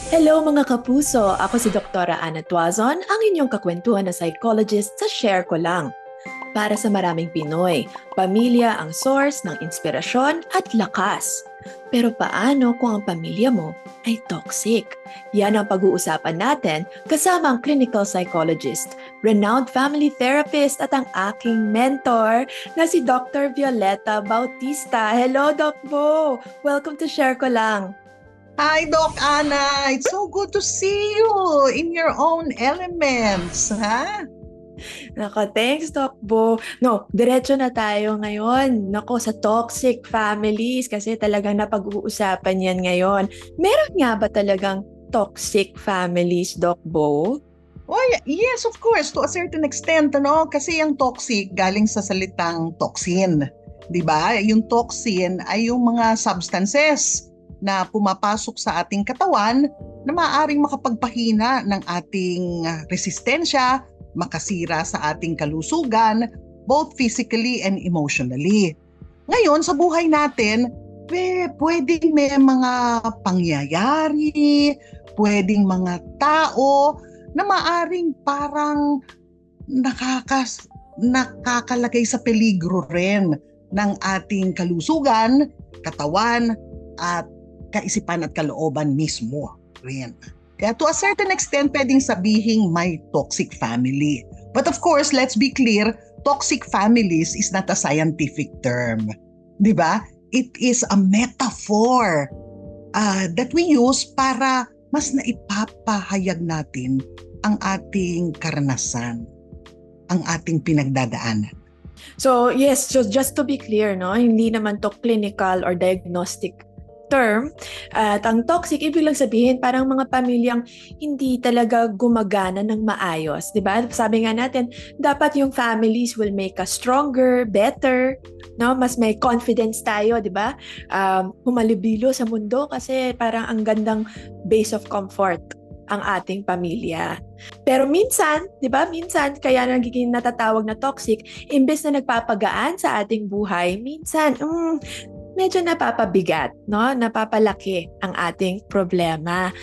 Hello mga kapuso! Ako si Doktora Ana Tuazon, ang inyong kakwentuhan na psychologist sa Share Ko Lang. Para sa maraming Pinoy, pamilya ang source ng inspirasyon at lakas. Pero paano kung ang pamilya mo ay toxic? Yan ang pag-uusapan natin kasama ang clinical psychologist, renowned family therapist at ang aking mentor na si Dr. Violeta Bautista. Hello, Doc Bo! Welcome to Share Ko Lang. Hi, Doc Anna. It's so good to see you in your own elements, ha? Nako, thanks, Doc Bo. No, diretso na tayo ngayon. Nako, sa toxic families kasi talagang napag-uusapan yan ngayon. Meron nga ba talagang toxic families, Doc Bo? Oh, yes, of course, to a certain extent, ano? Kasi yung toxic galing sa salitang toxin. 'Di ba? Yung toxin ay yung mga substances na pumapasok sa ating katawan na maaaring makapagpahina ng ating resistensya, makasira sa ating kalusugan, both physically and emotionally. Ngayon, sa buhay natin, pwedeng may mga pangyayari, pwedeng mga tao na maaaring parang nakakalagay sa peligro rin ng ating kalusugan, katawan, at kaisipan at kalooban mismo rin. Kaya to a certain extent, pwedeng sabihing may toxic family. But of course, let's be clear, toxic families is not a scientific term. Di ba? It is a metaphor that we use para mas naipapahayag natin ang ating karanasan, ang ating pinagdadaanan. So yes, so just to be clear, no, hindi naman to clinical or diagnostic term. At ang toxic, ibig lang sabihin parang mga pamilyang hindi talaga gumagana ng maayos. Diba? Sabi nga natin, dapat yung families will make us stronger, better, no? Mas may confidence tayo, diba? Humalibilo sa mundo kasi parang ang gandang base of comfort ang ating pamilya. Pero minsan, 'di ba? Minsan kaya nagiging natatawag na toxic, imbes na nagpapagaan sa ating buhay, minsan medyo napapabigat, no? Napapalaki ang ating problema.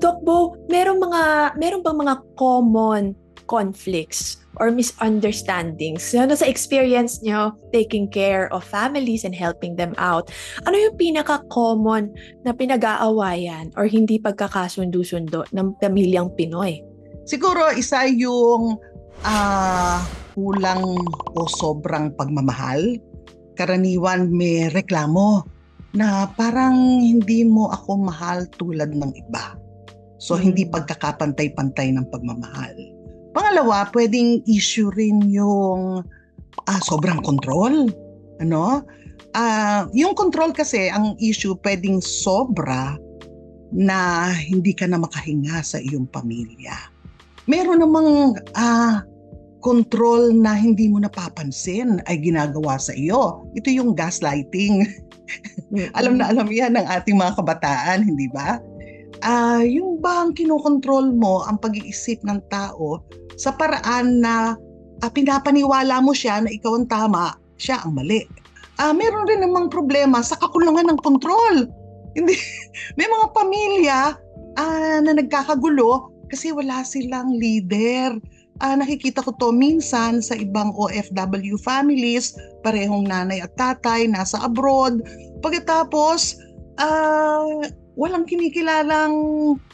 Doc Bo, meron bang mga common conflicts or misunderstandings sa experience nyo taking care of families and helping them out? Ano yung pinaka-common na pinag-aawayan or hindi pagkakasundo-sundo ng pamilyang Pinoy? Siguro isa yung kulang o sobrang pagmamahal. Karaniwan may reklamo na parang hindi mo ako mahal tulad ng iba. So hindi pagkakapantay-pantay ng pagmamahal. Pangalawa, pwedeng issue rin yung sobrang control. Ano? Yung control kasi, ang issue pwedeng sobra na hindi ka na makahinga sa iyong pamilya. Meron namang control na hindi mo napapansin ay ginagawa sa iyo. Ito yung gaslighting. Alam na alam yan ng ating mga kabataan, hindi ba? Yung bang kinokontrol mo ang pag-iisip ng tao sa paraan na pinapaniwala mo siya na ikaw ang tama, siya ang mali. Meron rin namang problema sa kakulangan ng kontrol. Hindi, may mga pamilya na nagkakagulo kasi wala silang leader. Nakikita ko to minsan sa ibang OFW families, parehong nanay at tatay nasa abroad. Pagkatapos, walang kinikilalang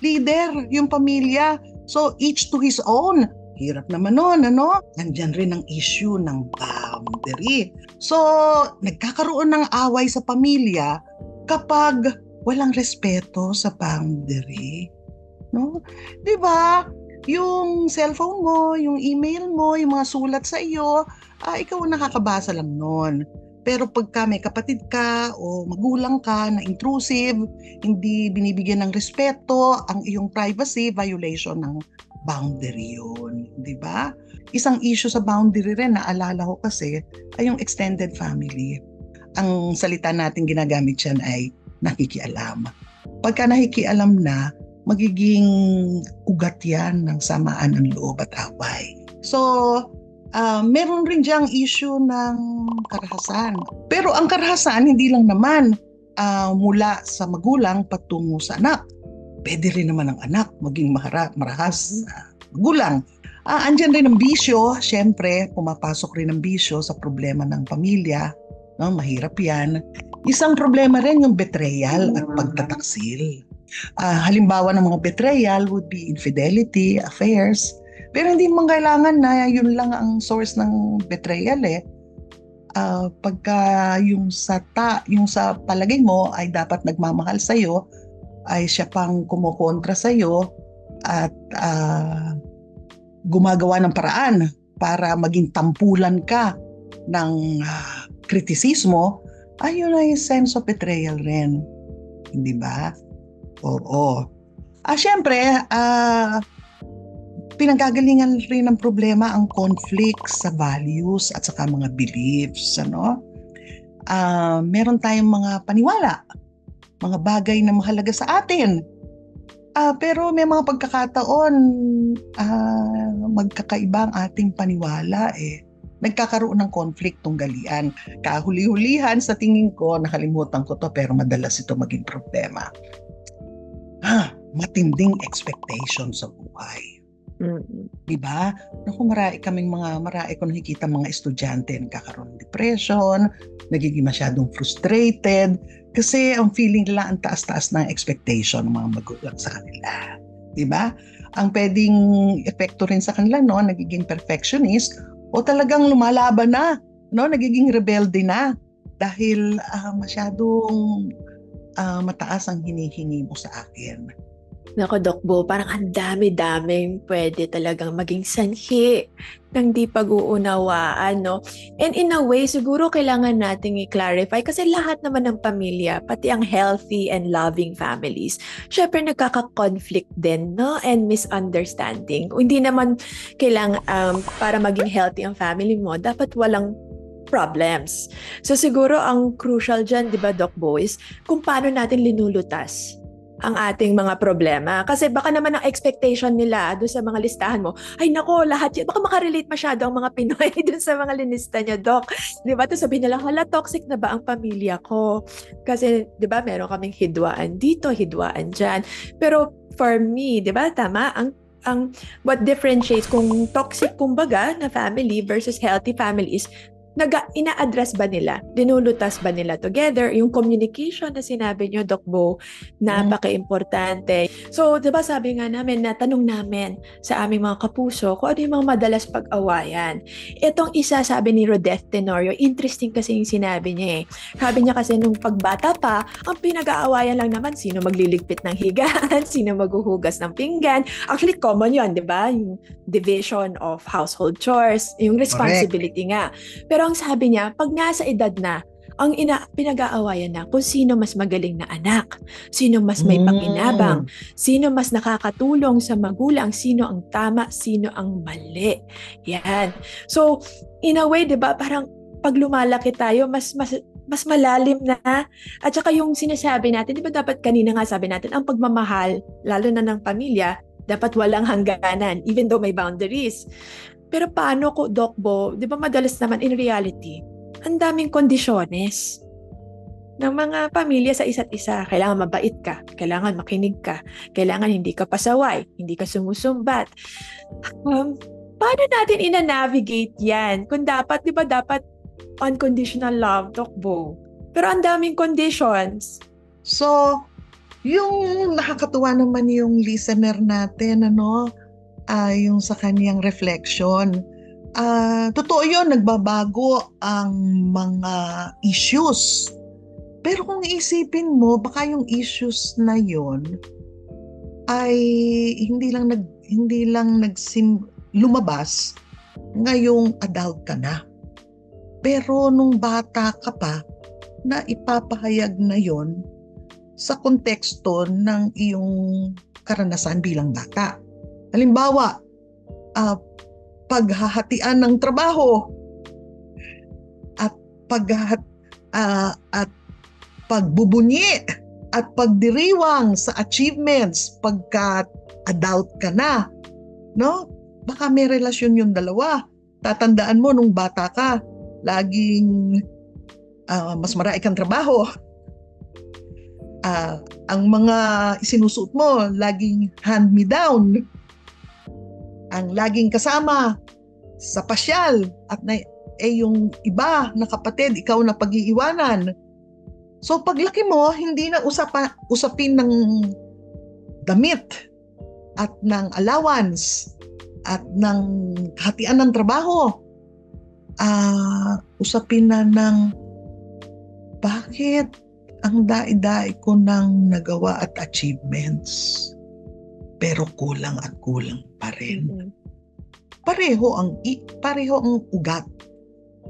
leader yung pamilya. So each to his own. Hirap naman nun, ano? Nandyan rin ang issue ng boundary. So, nagkakaroon ng away sa pamilya kapag walang respeto sa boundary. No? 'Di ba? Yung cellphone mo, yung email mo, yung mga sulat sa iyo, ikaw ang nakakabasa lang nun. Pero pagka may kapatid ka o magulang ka na intrusive, hindi binibigyan ng respeto ang iyong privacy, violation ng boundary yun. Di ba? Isang issue sa boundary rin, naalala ko kasi, ay yung extended family. Ang salita natin ginagamit yan ay nakikialam. Pagka nakikialam na, magiging ugat yan ng samaan ng loob at away. So, meron rin diyang issue ng karahasan. Pero ang karahasan, hindi lang naman mula sa magulang patungo sa anak. Pwede rin naman ang anak maging marahas magulang. Andyan rin ang bisyo, syempre, pumapasok rin ang bisyo sa problema ng pamilya. No, mahirap yan. Isang problema rin yung betrayal at pagtataksil. Halimbawa ng mga betrayal would be infidelity, affairs. Pero hindi man kailangan na yun lang ang source ng betrayal eh. Pagka yung sa palagay mo ay dapat nagmamahal sa'yo, ay siya pang kumukontra sa'yo at gumagawa ng paraan para maging tampulan ka ng kritisismo, ayun ay sense of betrayal rin. Hindi ba? Oo. Siyempre, pinanggagalingan rin ng problema ang conflict sa values at saka mga beliefs. Meron tayong mga paniwala, mga bagay na mahalaga sa atin. Pero may mga pagkakataon, magkakaiba ang ating paniwala eh. Nagkakaroon ng conflict, tunggalian. Kahuli-hulihan sa tingin ko, nakalimutan ko to pero madalas ito maging problema. Matinding expectation sa buhay. Diba? Naku, marami ko nakikita mga estudyante nagkakaroon ng depression, nagiging masyadong frustrated kasi ang feeling nila ang taas-taas ng expectation ng mga magulang sa kanila. Diba? Ang pwedeng epekto rin sa kanila, no, nagiging perfectionist o talagang lumalaban na, no, nagiging rebelde na dahil masyadong mataas ang hinihingi mo sa akin. Nako, Doc Bo, parang ang dami-daming pwede talagang maging sanhi ng di pag-uunawaan, no? And in a way, siguro kailangan nating i-clarify kasi lahat naman ng pamilya, pati ang healthy and loving families, syempre nagkaka-conflict din, no? And misunderstanding. Hindi naman kailangan, para maging healthy ang family mo, dapat walang problems. So siguro ang crucial dyan, di ba, Doc Bo, is kung paano natin linulutas ang ating mga problema. Kasi baka naman ang expectation nila doon sa mga listahan mo, ay nako, lahat yan. Baka makarelate masyado ang mga Pinoy doon sa mga linista niya, Doc. Di ba? Tapos sabihin nila, hala, toxic na ba ang pamilya ko? Kasi, di ba, meron kaming hidwaan dito, hidwaan dyan. Pero for me, di ba, tama, ang what differentiates kung toxic kumbaga na family versus healthy families, ina-address ba nila? Dinulutas ba nila together? Yung communication na sinabi nyo, Doc Bo, napaka-importante. So, diba sabi nga namin, natanong namin sa aming mga kapuso kung ano yung mga madalas pag-awayan. Itong isa, sabi ni Rodeth Tenorio, interesting kasi yung sinabi niya eh. Sabi niya kasi nung pagbata pa, ang pinag-aawayan lang naman, sino magliligpit ng higaan, sino maghuhugas ng pinggan. Actually, common yun, diba? Yung division of household chores, yung responsibility nga. Pero ang sabi niya, pag nasa edad na, ang pinag-aawayan na kung sino mas magaling na anak, sino mas may pakinabang, sino mas nakakatulong sa magulang, sino ang tama, sino ang mali. Yan. So, in a way, 'di ba, parang pag lumalaki tayo, mas malalim na. At saka yung sinasabi natin, 'di ba dapat kanina nga sabi natin, ang pagmamahal, lalo na ng pamilya, dapat walang hangganan, even though may boundaries. Pero paano ko, Doc Bo, di ba madalas naman in reality, ang daming kondisyones ng mga pamilya sa isa't isa. Kailangan mabait ka, kailangan makinig ka, kailangan hindi ka pasaway, hindi ka sumusumbat. Paano natin ina-navigate yan? Kung dapat, di ba dapat unconditional love, Doc Bo? Pero ang daming conditions. So, yung nakakatuwa naman yung listener natin, yung sa kaniyang reflection. Totoo yun, nagbabago ang mga issues. Pero kung isipin mo, baka yung issues na yun ay hindi lang lumabas ngayong adult ka na. Pero nung bata ka pa, na ipapahayag na yun sa konteksto ng iyong karanasan bilang bata. Halimbawa, paghahatian ng trabaho at pagbubunyi at pagdiriwang sa achievements pagka adult ka na, no? Baka may relasyon yung dalawa. Tatandaan mo nung bata ka, laging mas marami kang trabaho. Ang mga isinusuot mo, laging hand-me-down. Ang laging kasama sa pasyal at yung iba na kapatid, ikaw na pag-iiwanan. So paglaki mo, hindi na usapin ng damit at ng allowance at ng hatian ng trabaho. Usapin na ng bakit ang dai-dai ko ng nagawa at achievements pero kulang at kulang pa rin. Pareho ang ugat.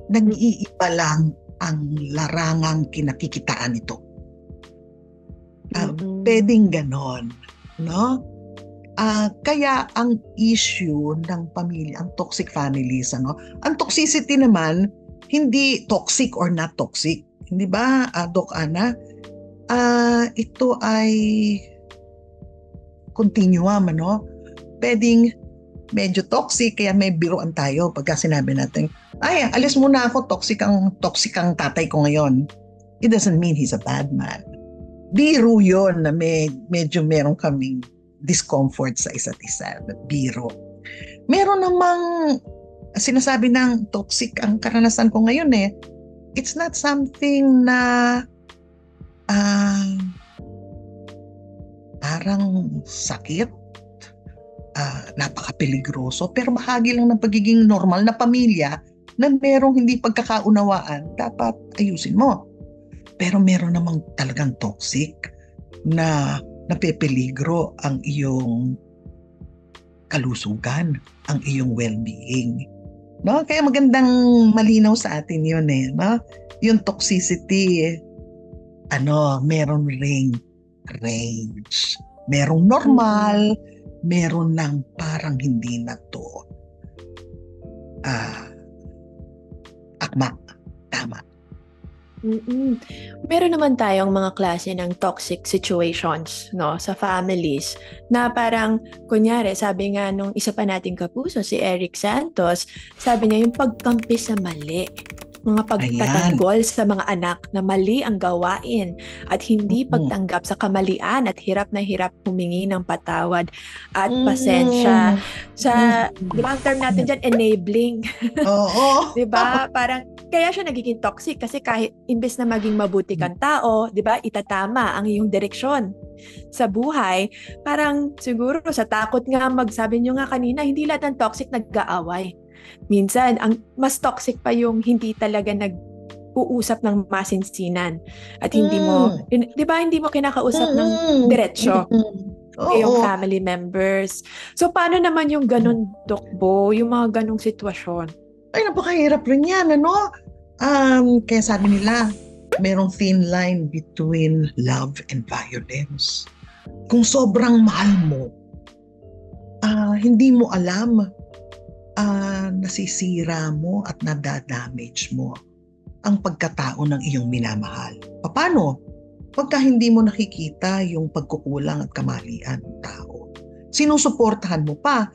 Nag-iiba lang ang larangang kinakikitaan nito. Pwedeng ganon, no? Kaya ang issue ng pamilya, ang toxic families, ang toxicity naman, hindi toxic or not toxic. Hindi ba, Doc Ana? Ito ay continuum, Pwedeng medyo toxic, kaya may biruan tayo pagka sinabi natin, ay, alis muna ako, toxic ang tatay ko ngayon. It doesn't mean he's a bad man. Biro yun na medyo meron kaming discomfort sa isa't isa. Biro. Meron namang sinasabi ng toxic ang karanasan ko ngayon It's not something na parang sakit, napaka-peligroso, pero bahagi lang ng pagiging normal na pamilya na merong hindi pagkakaunawaan, dapat ayusin mo. Pero meron namang talagang toxic na napepeligro ang iyong kalusugan, ang iyong well-being. No? Kaya magandang malinaw sa atin yun no? Yung toxicity, meron ring range. Merong normal, meron ng parang hindi na to akma. Tama. Meron naman tayong mga klase ng toxic situations sa families na parang kunyari sabi nga nung isa pa nating kapuso si Eric Santos, sabi niya yung pagkampi sa mali, mga pagtatanggol sa mga anak na mali ang gawain at hindi pagtanggap sa kamalian at hirap na hirap humingi ng patawad at pasensya. Di ba ang term natin dyan, enabling. Oo. Di ba? Parang kaya siya nagiging toxic kasi kahit imbes na maging mabuti kang tao, di ba, itatama ang iyong direksyon sa buhay. Parang siguro sa takot nga, magsabi nyo nga kanina, hindi lahat ng toxic nag-aaway. Minsan, ang mas toxic pa yung hindi talaga nag-uusap ng masinsinan. At hindi mo, di ba, hindi mo kinakausap ng diretsyo yung family members. So, paano naman yung ganun, Dokbo, yung mga ganung sitwasyon? Ay, napakahirap rin yan, kaya sabi nila, merong thin line between love and violence. Kung sobrang mahal mo, hindi mo alam, nasisira mo at nadadamage mo ang pagkatao ng iyong minamahal. Paano? Pagka hindi mo nakikita yung pagkukulang at kamalian ng tao. Sinusuportahan mo pa,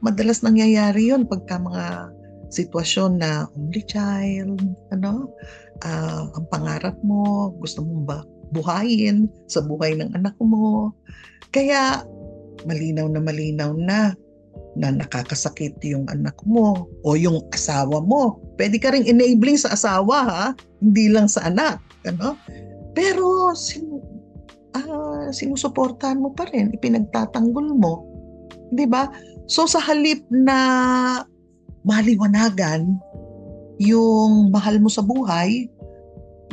madalas nangyayari yun pagka mga sitwasyon na only child, ang pangarap mo, gusto mong buhayin sa buhay ng anak mo. Kaya malinaw na nakakasakit yung anak mo o yung asawa mo. Pwede ka ring enabling sa asawa, hindi lang sa anak. Pero sinusuportahan mo pa rin, ipinagtatanggol mo. Diba? So sa halip na maliwanagan yung mahal mo sa buhay,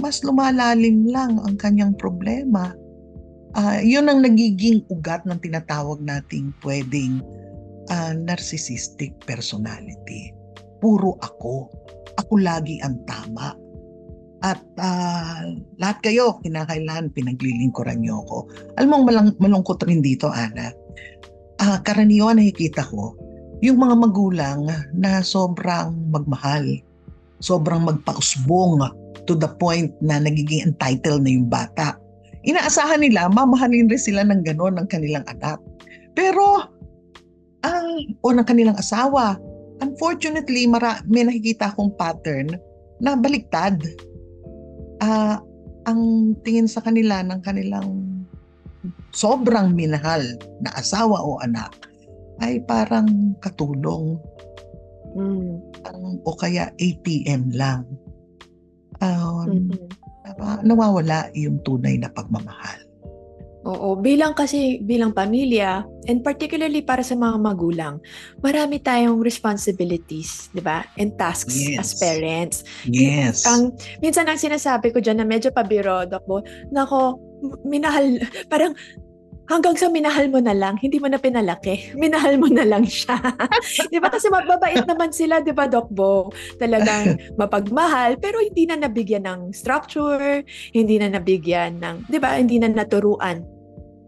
mas lumalalim lang ang kanyang problema. Yun ang nagiging ugat ng tinatawag nating pwedeng narcissistic personality. Puro ako. Ako lagi ang tama. At lahat kayo, kinakailangan pinaglilingkuran niyo ako. Alam mo, malungkot rin dito, Ana. Karaniwan nakikita ko, yung mga magulang na sobrang magmahal, sobrang magpausbong to the point na nagiging entitled na yung bata. Inaasahan nila, mamahalin rin sila ng gano'n ng kanilang anak. Pero, o ng kanilang asawa. Unfortunately, may nakikita akong pattern na baliktad. ang tingin sa kanila ng kanilang sobrang minahal na asawa o anak ay parang katulong o kaya ATM lang. Nawawala yung tunay na pagmamahal. Oo, bilang pamilya, and particularly para sa mga magulang, marami tayong responsibilities, 'di ba? And tasks as parents. Yes. Minsan ang sinasabi ko diyan na medyo pabiro, Doc Bo, nako, minahal, parang hanggang sa minahal mo na lang, hindi mo na pinalaki. Minahal mo na lang siya. 'Di ba? Kasi mababait naman sila, 'di ba, Doc Bo? Talagang mapagmahal, pero hindi na nabigyan ng structure, hindi na nabigyan ng, 'di ba, hindi na naturuan,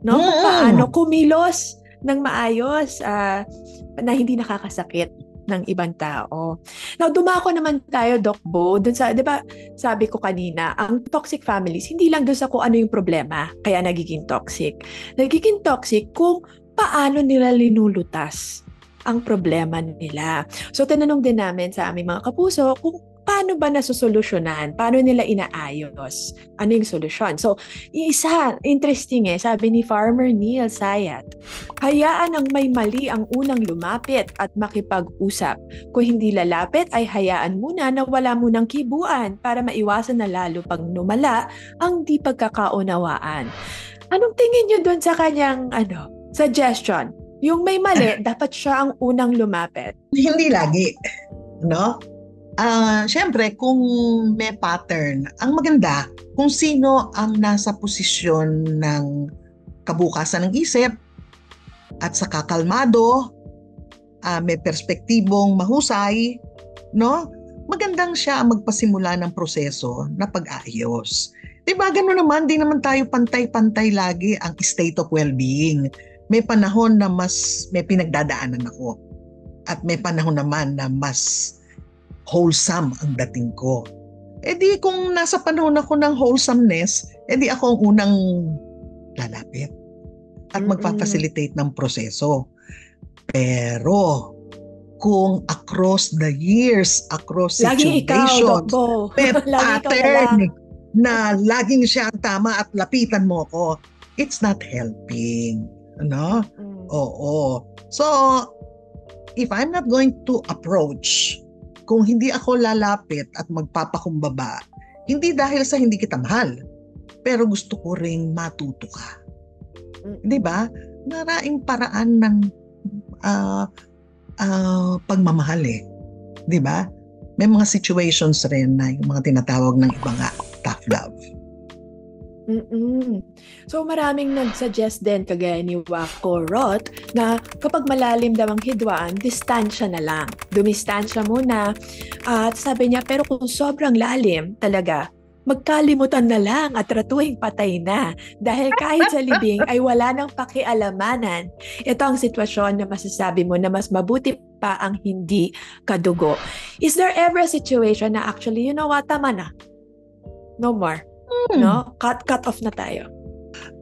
no? Kung paano kumilos ng maayos, na hindi nakakasakit ng ibang tao. Now, dumako naman tayo, Doc Bo, dun sa, 'di ba, sabi ko kanina, ang toxic families, hindi lang dun sa kung ano yung problema, kaya nagiging toxic. Nagiging toxic kung paano nila linulutas ang problema nila. So, tinanong din namin sa aming mga kapuso kung paano ba nasusolusyonan? Paano nila inaayos? Ano yung solusyon? So, isa, interesting sabi ni Farmer Neil Sayat, hayaan ang may mali ang unang lumapit at makipag-usap. Kung hindi lalapit, ay hayaan muna na wala munang kibuan para maiwasan na lalo pang lumala ang di pagkakaunawaan. Anong tingin nyo doon sa kanyang suggestion? Yung may mali, dapat siya ang unang lumapit? Hindi lagi, no? Siyempre, kung may pattern, ang maganda kung sino ang nasa posisyon ng kabukasan ng isip at saka kalmado, may perspektibong mahusay, no? Magandang siya ang magpasimula ng proseso na pag-aayos. Diba, gano'n naman, di naman tayo pantay-pantay lagi ang state of well-being. May panahon na mas may pinagdadaanan ako at may panahon naman na mas wholesome ang dating ko. Di kung nasa panahon ako ng wholesomeness, di ako ang unang lalapit at magpa-facilitate ng proseso. Pero kung across the years, across situations, may pattern na laging siya ang tama at lapitan mo ako, it's not helping. Ano? Oo. So, if I'm not going to approach, kung hindi ako lalapit at magpapakumbaba, hindi dahil sa hindi kita mahal, pero gusto ko ring matuto ka. Di ba? Maraming paraan ng pagmamahal Di ba? May mga situations rin na yung mga tinatawag ng iba nga, tough love. So maraming nag-suggest din kagaya ni Wako Roth na kapag malalim daw ang hidwaan, distansya na lang. Dumistansya muna. At sabi niya, pero kung sobrang lalim talaga, magkalimutan na lang at ratuing patay na. Dahil kahit sa libing ay wala nang pakialamanan. Ito ang sitwasyon na masasabi mo na mas mabuti pa ang hindi kadugo. Is there ever a situation na actually, you know what, tama na. No more. No? Cut off na tayo.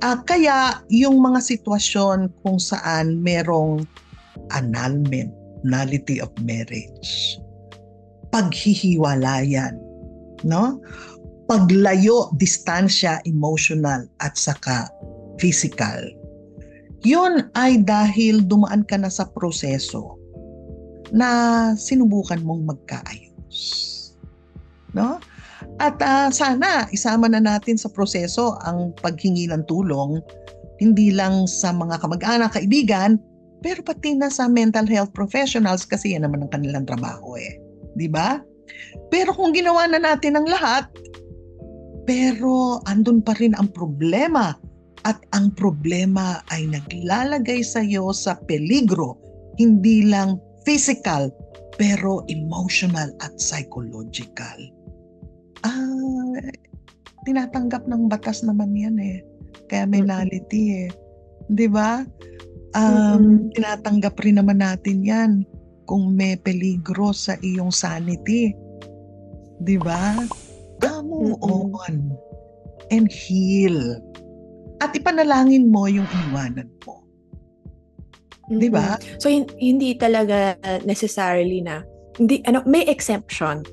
Kaya yung mga sitwasyon kung saan merong annulment, nullity of marriage, paghihiwalayan, no? Paglayo, distansya, emotional at saka physical. Yun ay dahil dumaan ka na sa proseso na sinubukan mong magkaayos. No? At sana isama na natin sa proseso ang paghingi ng tulong, hindi lang sa mga kamag-anak, kaibigan, pero pati na sa mental health professionals kasi yan naman ang kanilang trabaho Di ba? Pero kung ginawa na natin ang lahat, pero andun pa rin ang problema at ang problema ay naglalagay sa iyo sa peligro, hindi lang physical, pero emotional at psychological. Tinatanggap ng batas naman yan Kaya may nullity Di ba? Tinatanggap rin naman natin yan kung may peligro sa iyong sanity. Di ba? Move on and heal. At ipanalangin mo yung iniwanan mo. Di ba? So hindi talaga necessarily na may exemption.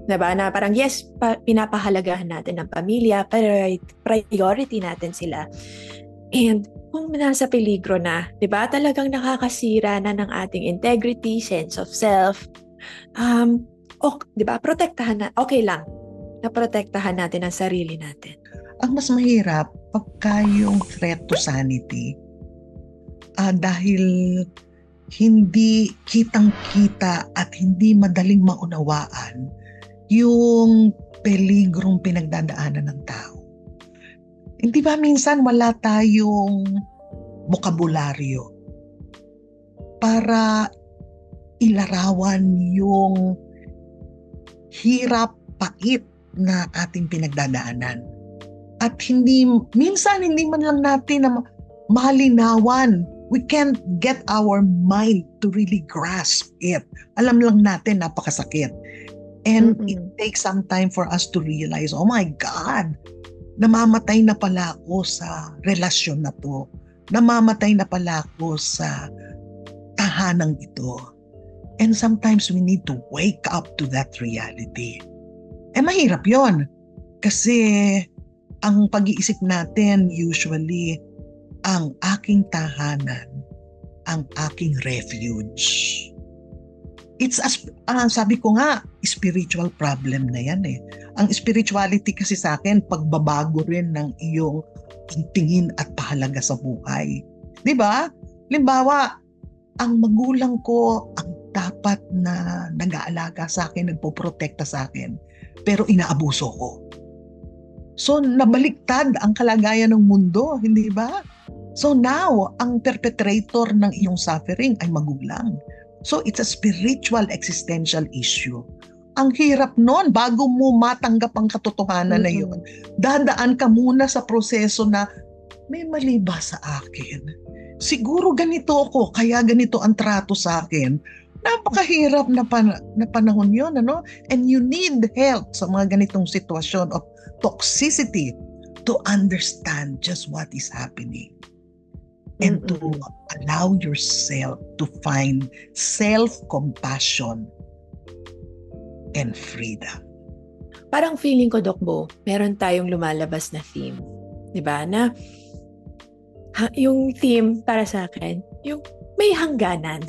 Diba? Na parang yes, pinapahalagahan natin ang pamilya, pero priority natin sila. And kung nasa peligro na, diba? Talagang nakakasira na ng ating integrity, sense of self. Diba? Protektahan na, okay lang na protektahan natin ang sarili natin. Ang mas mahirap, pagka yung threat to sanity, dahil hindi kitang-kita at hindi madaling maunawaan yung peligrong pinagdadaanan ng tao. Hindi ba minsan wala tayong bokabularyo para ilarawan yung hirap, pait na ating pinagdadaanan. At minsan hindi man lang natin na malinawan. We can't get our mind to really grasp it. Alam lang natin, napakasakit. And it takes some time for us to realize, oh my God, namamatay na pala ako sa relasyon na to. Namamatay na pala ako sa tahanang ito. And sometimes we need to wake up to that reality. Mahirap yon. Kasi ang pag-iisip natin usually, ang aking tahanan, ang aking refuge. It's sabi ko nga, spiritual problem na yan eh. Ang spirituality kasi sa akin, pagbabago rin ng iyong tingin at pahalaga sa buhay. Di ba? Limbawa, ang magulang ko ang dapat na nag-aalaga sa akin, nagpoprotekta sa akin, pero inaabuso ko. So, nabaliktad ang kalagayan ng mundo, hindi ba? So now, ang perpetrator ng iyong suffering ay magulang. So it's a spiritual existential issue. Ang hirap nun, bago mo matanggap ang katotohanan na yun, dadaan ka muna sa proseso na may mali ba sa akin? Siguro ganito ako, kaya ganito ang trato sa akin. Napakahirap na panahon yun, ano? And you need help sa mga ganitong sitwasyon of toxicity to understand just what is happening. And to allow yourself to find self-compassion and freedom. Parang feeling ko, Doc Bo, meron tayong lumalabas na theme. Diba? Na yung theme para sa akin, yung may hangganan.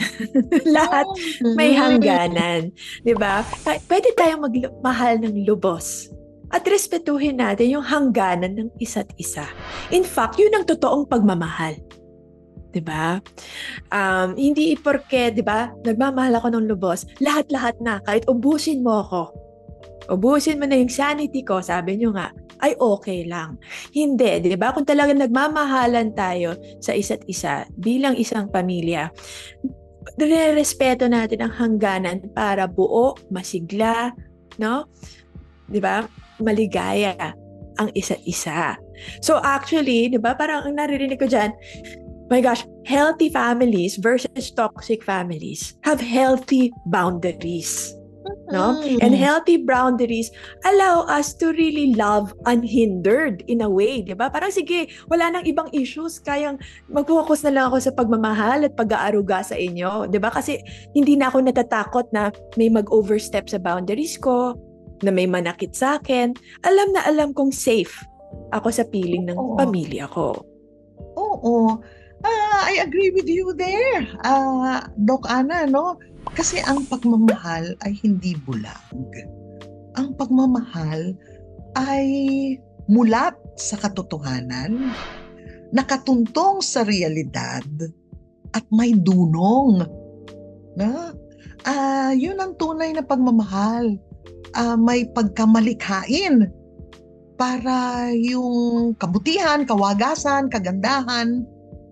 Lahat may hangganan. Diba? Pwede tayong magmahal ng lubos. At respetuhin natin yung hangganan ng isa't isa. In fact, yun ang totoong pagmamahal. 'Di ba? Hindi porke, 'di ba? Nagmamahal ako ng lubos, lahat-lahat na, kahit ubusin mo ako. Ubusin mo na yung sanity ko, sabi niyo nga, ay okay lang. Hindi, 'di ba? Kung talagang nagmamahalan tayo sa isa't isa bilang isang pamilya, respeto natin ang hangganan para buo, masigla, no? 'Di ba? Maligaya ang isa't isa. So actually, 'di ba? Parang ang naririnig ko diyan, my gosh, healthy families versus toxic families have healthy boundaries. No? And healthy boundaries allow us to really love unhindered in a way, di ba? Parang sige, wala nang ibang issues, kayang mag-focus na lang ako sa pagmamahal at pag-aaruga sa inyo, di ba? Kasi hindi na ako natatakot na may mag-overstep sa boundaries ko, na may manakit sa akin. Alam na alam kong safe ako sa piling ng pamilya ko. Oo. I agree with you there, Doc Ana, no? Kasi ang pagmamahal ay hindi bulag. Ang pagmamahal ay mulat sa katotohanan, nakatuntong sa realidad, at may dunong. No? Yun ang tunay na pagmamahal. May pagkamalikhain para yung kabutihan, kawagasan, kagandahan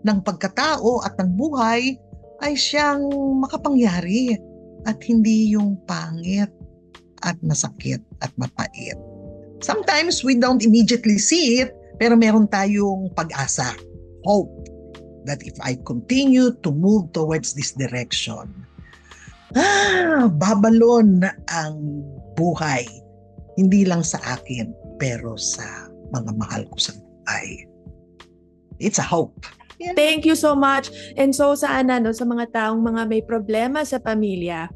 ng pagkatao at ng buhay ay siyang makapangyari at hindi yung pangit at masakit at mapait. Sometimes we don't immediately see it, pero meron tayong pag-asa, hope, that if I continue to move towards this direction, babalon ang buhay, hindi lang sa akin, pero sa mga mahal ko sa buhay. It's a hope. Yeah. Thank you so much. And so sana sa mga taong mga may problema sa pamilya,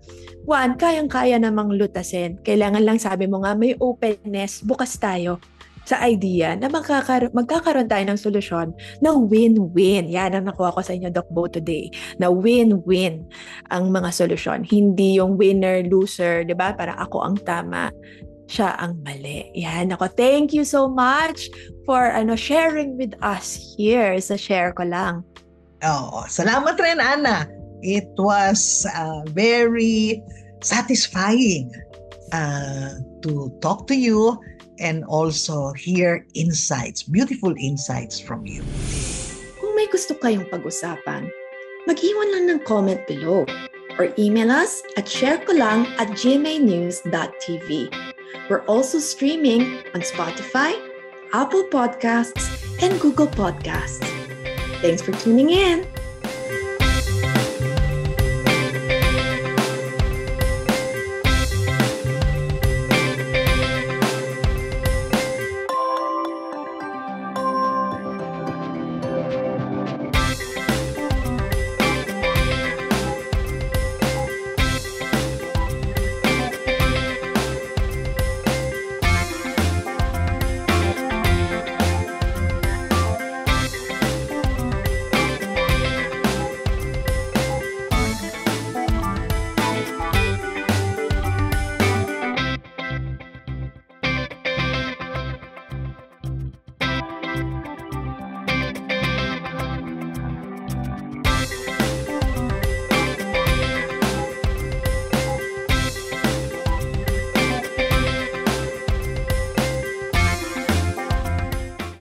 one, kayang-kaya namang lutasin. Kailangan lang, sabi mo nga, may openness, bukas tayo sa idea na magkakaroon tayo ng solusyon ng win-win. Yan ang nakuha ko sa inyo, Doc Bo, today. Na win-win ang mga solusyon. Hindi yung winner-loser, di ba? Para ako ang tama, siya ang mali. Yan ako. Thank you so much for sharing with us here sa Share Ko Lang. Salamat rin, Ana. It was very satisfying to talk to you and also hear insights, beautiful insights from you. Kung may gusto kayong pag-usapan, mag-iwan lang ng comment below or email us at sharekolang@gmanews.tv. We're also streaming on Spotify, Apple Podcasts, and Google Podcasts. Thanks for tuning in.